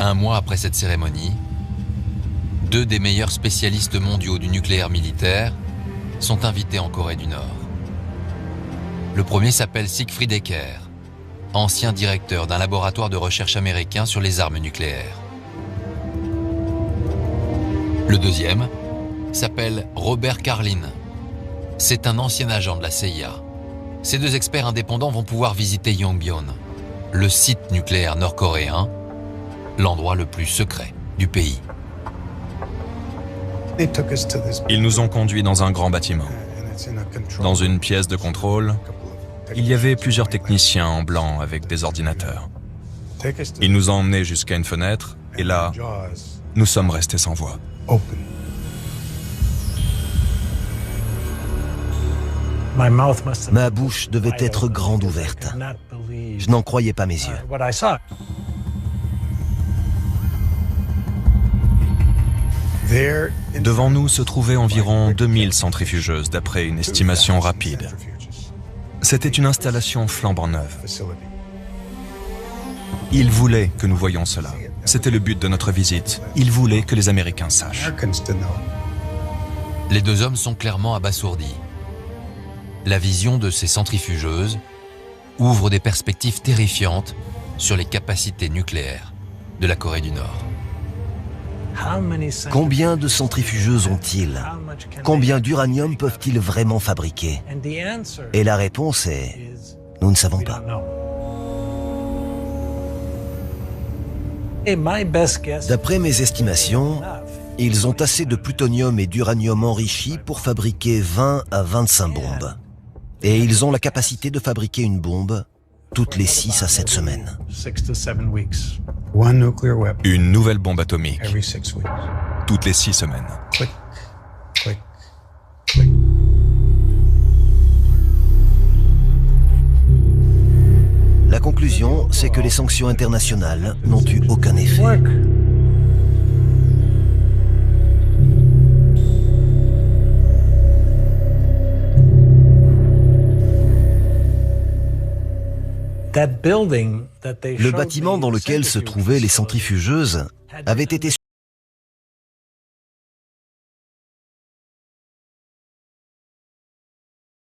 Un mois après cette cérémonie, deux des meilleurs spécialistes mondiaux du nucléaire militaire sont invités en Corée du Nord. Le premier s'appelle Siegfried Ecker, ancien directeur d'un laboratoire de recherche américain sur les armes nucléaires. Le deuxième s'appelle Robert Carlin. C'est un ancien agent de la CIA. Ces deux experts indépendants vont pouvoir visiter Yongbyon, le site nucléaire nord-coréen, l'endroit le plus secret du pays. Ils nous ont conduits dans un grand bâtiment. Dans une pièce de contrôle, il y avait plusieurs techniciens en blanc avec des ordinateurs. Ils nous ont emmenés jusqu'à une fenêtre, et là, nous sommes restés sans voix. Ma bouche devait être grande ouverte. Je n'en croyais pas mes yeux. Devant nous se trouvaient environ 2000 centrifugeuses, d'après une estimation rapide. C'était une installation flambant neuve. Ils voulaient que nous voyions cela. C'était le but de notre visite. Ils voulaient que les Américains sachent. Les deux hommes sont clairement abasourdis. La vision de ces centrifugeuses ouvre des perspectives terrifiantes sur les capacités nucléaires de la Corée du Nord. Combien de centrifugeuses ont-ils? Combien d'uranium peuvent-ils vraiment fabriquer? Et la réponse est... nous ne savons pas. D'après mes estimations, ils ont assez de plutonium et d'uranium enrichi pour fabriquer 20 à 25 bombes. Et ils ont la capacité de fabriquer une bombe toutes les 6 à 7 semaines. Une nouvelle bombe atomique, toutes les 6 semaines. La conclusion, c'est que les sanctions internationales n'ont eu aucun effet. Le bâtiment dans lequel se trouvaient les centrifugeuses avait été